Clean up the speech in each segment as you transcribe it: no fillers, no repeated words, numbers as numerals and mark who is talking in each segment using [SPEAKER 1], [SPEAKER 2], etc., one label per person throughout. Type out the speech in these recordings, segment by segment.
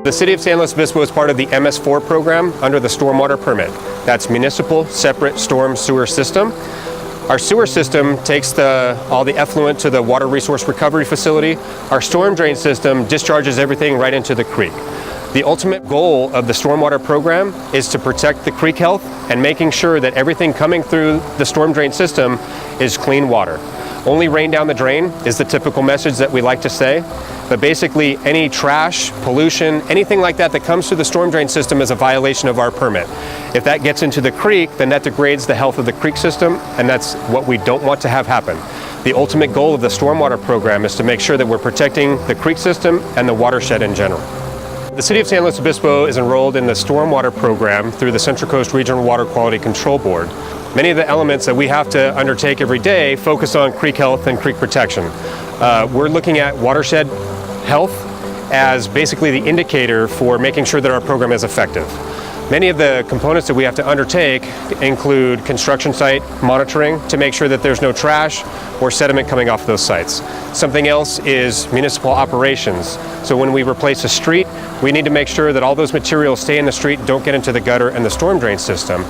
[SPEAKER 1] The City of San Luis Obispo is part of the MS4 program under the Stormwater permit. That's Municipal Separate Storm Sewer System. Our sewer system takes all the effluent to the water resource recovery facility. Our storm drain system discharges everything right into the creek. The ultimate goal of the stormwater program is to protect the creek health and making sure that everything coming through the storm drain system is clean water. Only rain down the drain is the typical message that we like to say, but basically any trash, pollution, anything like that that comes through the storm drain system is a violation of our permit. If that gets into the creek, then that degrades the health of the creek system, and that's what we don't want to have happen. The ultimate goal of the stormwater program is to make sure that we're protecting the creek system and the watershed in general. The City of San Luis Obispo is enrolled in the stormwater program through the Central Coast Regional Water Quality Control Board. Many of the elements that we have to undertake every day focus on creek health and creek protection. We're looking at watershed health as basically the indicator for making sure that our program is effective. Many of the components that we have to undertake include construction site monitoring to make sure that there's no trash or sediment coming off those sites. Something else is municipal operations. So when we replace a street, we need to make sure that all those materials stay in the street, don't get into the gutter and the storm drain system.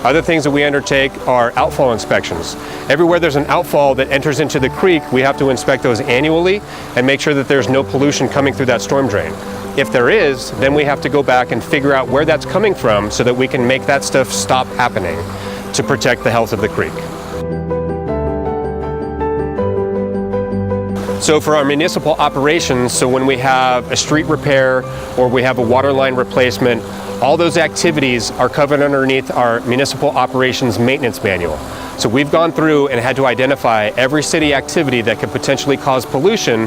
[SPEAKER 1] Other things that we undertake are outfall inspections. Everywhere there's an outfall that enters into the creek, we have to inspect those annually and make sure that there's no pollution coming through that storm drain. If there is, then we have to go back and figure out where that's coming from so that we can make that stuff stop happening to protect the health of the creek. So for our municipal operations, so when we have a street repair or we have a water line replacement, all those activities are covered underneath our municipal operations maintenance manual. So we've gone through and had to identify every city activity that could potentially cause pollution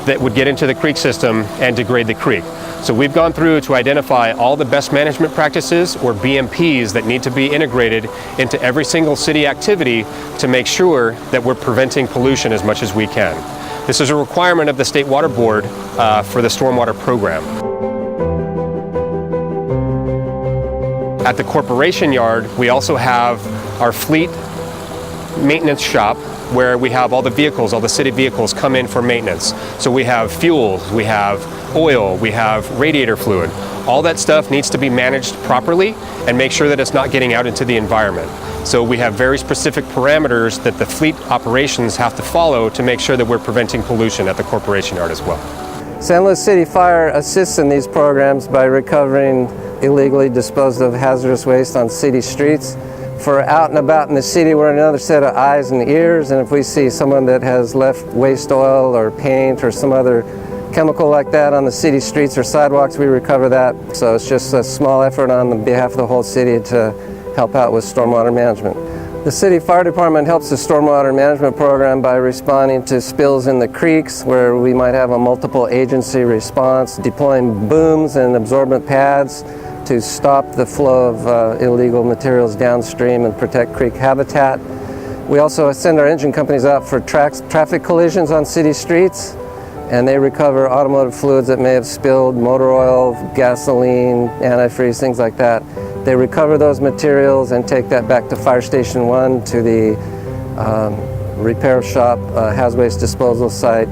[SPEAKER 1] that would get into the creek system and degrade the creek. So we've gone through to identify all the best management practices or BMPs that need to be integrated into every single city activity to make sure that we're preventing pollution as much as we can. This is a requirement of the State Water Board for the stormwater program. At the corporation yard, we also have our fleet maintenance shop where we have all the vehicles, all the city vehicles come in for maintenance. So we have fuel, we have oil, we have radiator fluid. All that stuff needs to be managed properly and make sure that it's not getting out into the environment. So we have very specific parameters that the fleet operations have to follow to make sure that we're preventing pollution at the corporation yard as well.
[SPEAKER 2] San Luis City Fire assists in these programs by recovering illegally disposed of hazardous waste on city streets. For out and about in the city, we're another set of eyes and ears, and if we see someone that has left waste oil or paint or some other chemical like that on the city streets or sidewalks, we recover that. So it's just a small effort on the behalf of the whole city to help out with stormwater management. The City Fire Department helps the stormwater management program by responding to spills in the creeks where we might have a multiple agency response, deploying booms and absorbent pads to stop the flow of illegal materials downstream and protect creek habitat. We also send our engine companies out for traffic collisions on city streets, and they recover automotive fluids that may have spilled, motor oil, gasoline, antifreeze, things like that. They recover those materials and take that back to Fire Station 1 to the repair shop, hazardous waste disposal site.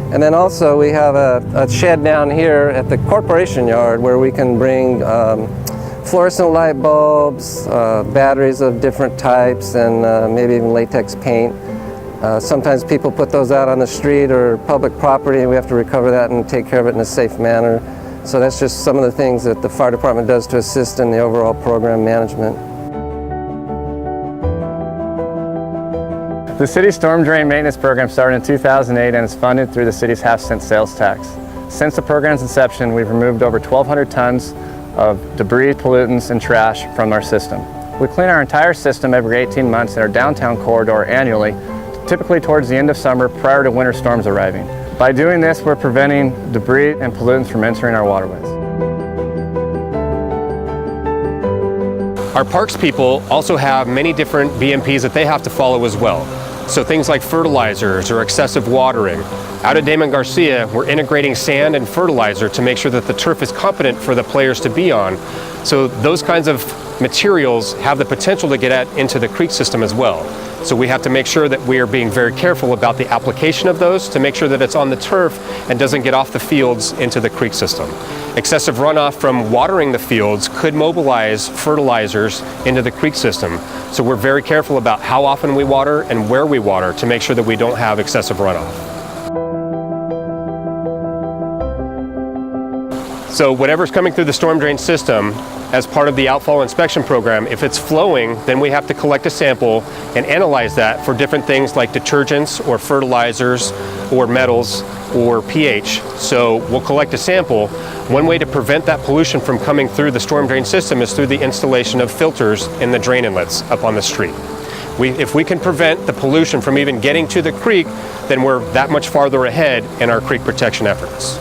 [SPEAKER 2] And then also we have a shed down here at the corporation yard where we can bring fluorescent light bulbs, batteries of different types, and maybe even latex paint. Sometimes people put those out on the street or public property, and we have to recover that and take care of it in a safe manner. So that's just some of the things that the fire department does to assist in the overall program management.
[SPEAKER 3] The City Storm Drain Maintenance Program started in 2008 and is funded through the city's half-cent sales tax. Since the program's inception, we've removed over 1,200 tons of debris, pollutants, and trash from our system. We clean our entire system every 18 months in our downtown corridor annually, typically towards the end of summer prior to winter storms arriving. By doing this, we're preventing debris and pollutants from entering our waterways.
[SPEAKER 1] Our parks people also have many different BMPs that they have to follow as well. So things like fertilizers or excessive watering. Out at Damon Garcia, we're integrating sand and fertilizer to make sure that the turf is competent for the players to be on. So those kinds of materials have the potential to get into the creek system as well. So we have to make sure that we are being very careful about the application of those to make sure that it's on the turf and doesn't get off the fields into the creek system. Excessive runoff from watering the fields could mobilize fertilizers into the creek system. So we're very careful about how often we water and where we water to make sure that we don't have excessive runoff. So whatever's coming through the storm drain system as part of the outfall inspection program, if it's flowing, then we have to collect a sample and analyze that for different things like detergents or fertilizers or metals or pH. So we'll collect a sample. One way to prevent that pollution from coming through the storm drain system is through the installation of filters in the drain inlets up on the street. If we can prevent the pollution from even getting to the creek, then we're that much farther ahead in our creek protection efforts.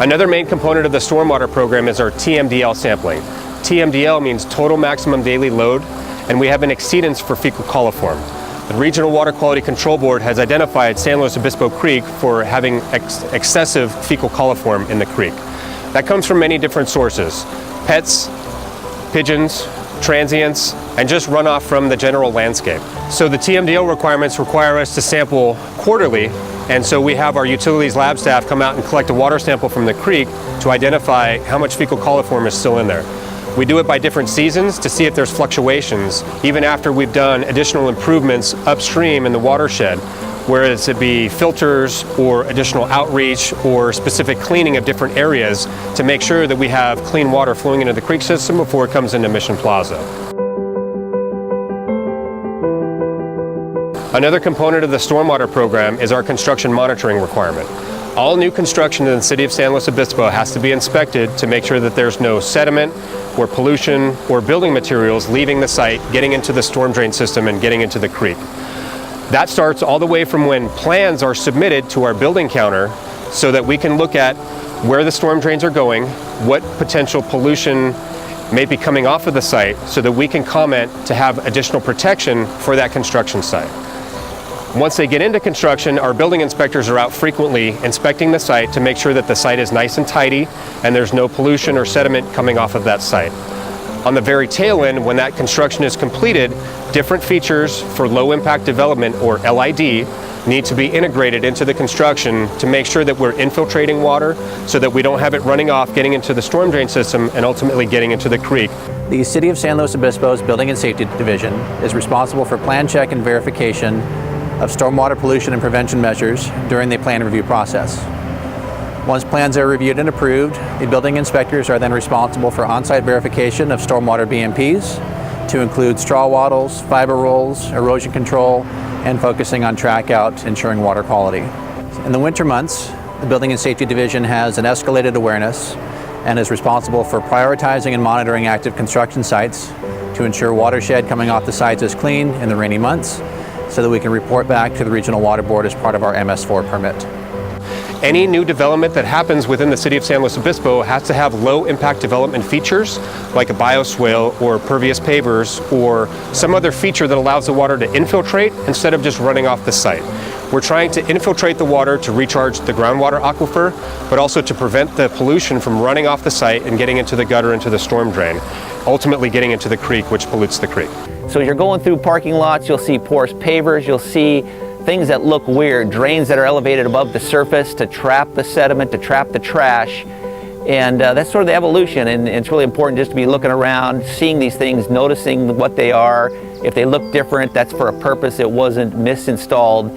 [SPEAKER 1] Another main component of the stormwater program is our TMDL sampling. TMDL means total maximum daily load, and we have an exceedance for fecal coliform. The Regional Water Quality Control Board has identified San Luis Obispo Creek for having excessive fecal coliform in the creek. That comes from many different sources: pets, pigeons, transients, and just runoff from the general landscape. So the TMDL requirements require us to sample quarterly, and so we have our utilities lab staff come out and collect a water sample from the creek to identify how much fecal coliform is still in there. We do it by different seasons to see if there's fluctuations, even after we've done additional improvements upstream in the watershed, whereas it be filters or additional outreach or specific cleaning of different areas to make sure that we have clean water flowing into the creek system before it comes into Mission Plaza. Another component of the stormwater program is our construction monitoring requirement. All new construction in the city of San Luis Obispo has to be inspected to make sure that there's no sediment or pollution or building materials leaving the site, getting into the storm drain system and getting into the creek. That starts all the way from when plans are submitted to our building counter so that we can look at where the storm drains are going, what potential pollution may be coming off of the site, so that we can comment to have additional protection for that construction site. Once they get into construction, our building inspectors are out frequently inspecting the site to make sure that the site is nice and tidy and there's no pollution or sediment coming off of that site. On the very tail end, when that construction is completed, different features for low impact development, or LID, need to be integrated into the construction to make sure that we're infiltrating water so that we don't have it running off, getting into the storm drain system, and ultimately getting into the creek.
[SPEAKER 4] The City of San Luis Obispo's Building and Safety Division is responsible for plan check and verification of stormwater pollution and prevention measures during the plan review process. Once plans are reviewed and approved, the building inspectors are then responsible for on-site verification of stormwater BMPs to include straw wattles, fiber rolls, erosion control, and focusing on track out, ensuring water quality. In the winter months, the Building and Safety Division has an escalated awareness and is responsible for prioritizing and monitoring active construction sites to ensure watershed coming off the sites is clean in the rainy months, so that we can report back to the Regional Water Board as part of our MS4 permit.
[SPEAKER 1] Any new development that happens within the city of San Luis Obispo has to have low impact development features like a bioswale or pervious pavers or some other feature that allows the water to infiltrate instead of just running off the site. We're trying to infiltrate the water to recharge the groundwater aquifer, but also to prevent the pollution from running off the site and getting into the gutter, into the storm drain, ultimately getting into the creek, which pollutes the creek.
[SPEAKER 5] So as you're going through parking lots, you'll see porous pavers, you'll see things that look weird, drains that are elevated above the surface to trap the sediment, to trap the trash. And that's sort of the evolution, and it's really important just to be looking around, seeing these things, noticing what they are. If they look different, that's for a purpose. It wasn't misinstalled.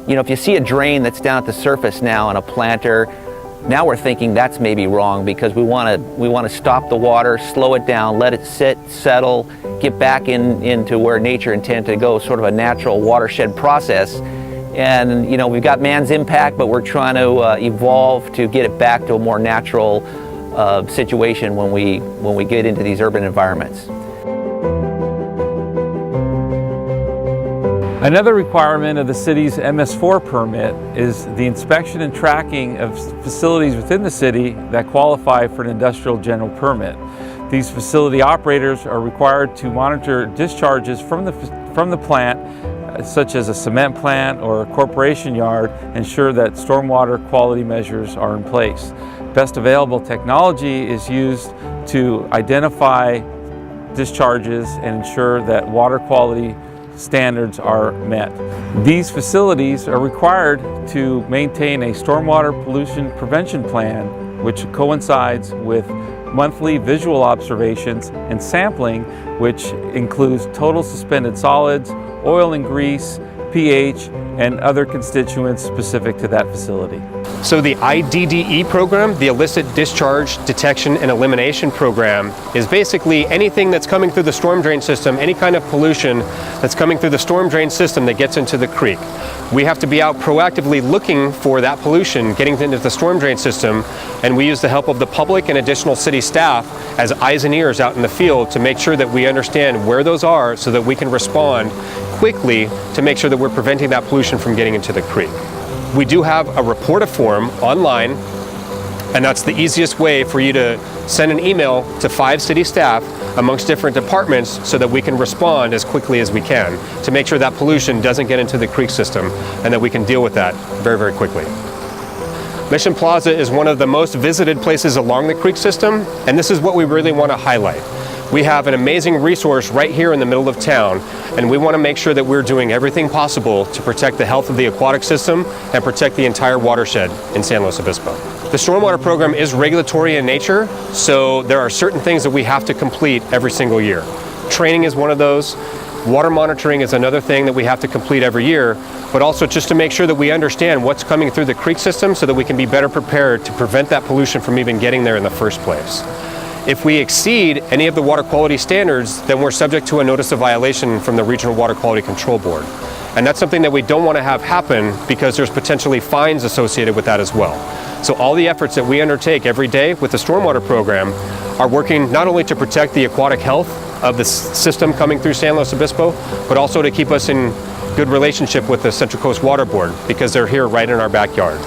[SPEAKER 5] You know, if you see a drain that's down at the surface now on a planter, now we're thinking that's maybe wrong, because we want to stop the water, slow it down, let it sit, settle, get back into where nature intended to go, sort of a natural watershed process. And you know, we've got man's impact, but we're trying to evolve to get it back to a more natural situation when we get into these urban environments.
[SPEAKER 6] Another requirement of the city's MS4 permit is the inspection and tracking of facilities within the city that qualify for an industrial general permit. These facility operators are required to monitor discharges from the plant, such as a cement plant or a corporation yard, ensure that stormwater quality measures are in place. Best available technology is used to identify discharges and ensure that water quality standards are met. These facilities are required to maintain a stormwater pollution prevention plan, which coincides with monthly visual observations and sampling, which includes total suspended solids, oil and grease, pH, and other constituents specific to that facility.
[SPEAKER 1] So the IDDE program, the Illicit Discharge Detection and Elimination Program, is basically anything that's coming through the storm drain system, any kind of pollution that's coming through the storm drain system that gets into the creek. We have to be out proactively looking for that pollution getting into the storm drain system, and we use the help of the public and additional city staff as eyes and ears out in the field to make sure that we understand where those are so that we can respond quickly to make sure that we're preventing that pollution from getting into the creek. We do have a report form online, and that's the easiest way for you to send an email to 5 city staff amongst different departments so that we can respond as quickly as we can to make sure that pollution doesn't get into the creek system and that we can deal with that very, very quickly. Mission Plaza is one of the most visited places along the creek system, and this is what we really want to highlight. We have an amazing resource right here in the middle of town, and we want to make sure that we're doing everything possible to protect the health of the aquatic system and protect the entire watershed in San Luis Obispo. The stormwater program is regulatory in nature, so there are certain things that we have to complete every single year. Training is one of those. Water monitoring is another thing that we have to complete every year, but also just to make sure that we understand what's coming through the creek system so that we can be better prepared to prevent that pollution from even getting there in the first place. If we exceed any of the water quality standards, then we're subject to a notice of violation from the Regional Water Quality Control Board. And that's something that we don't want to have happen because there's potentially fines associated with that as well. So all the efforts that we undertake every day with the stormwater program are working not only to protect the aquatic health of the system coming through San Luis Obispo, but also to keep us in good relationship with the Central Coast Water Board because they're here right in our backyard.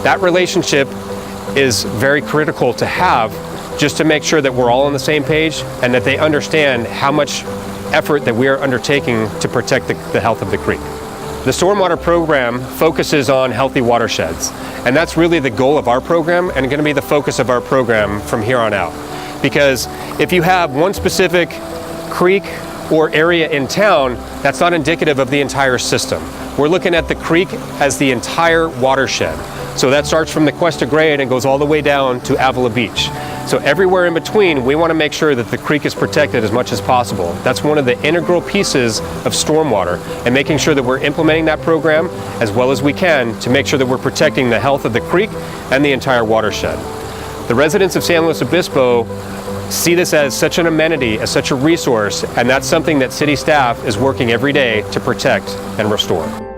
[SPEAKER 1] That relationship is very critical to have just to make sure that we're all on the same page and that they understand how much effort that we are undertaking to protect the health of the creek. The stormwater program focuses on healthy watersheds, and that's really the goal of our program and going to be the focus of our program from here on out. Because if you have one specific creek or area in town, that's not indicative of the entire system. We're looking at the creek as the entire watershed. So that starts from the Cuesta Grade and goes all the way down to Avila Beach. So everywhere in between, we want to make sure that the creek is protected as much as possible. That's one of the integral pieces of stormwater, and making sure that we're implementing that program as well as we can to make sure that we're protecting the health of the creek and the entire watershed. The residents of San Luis Obispo see this as such an amenity, as such a resource, and that's something that city staff is working every day to protect and restore.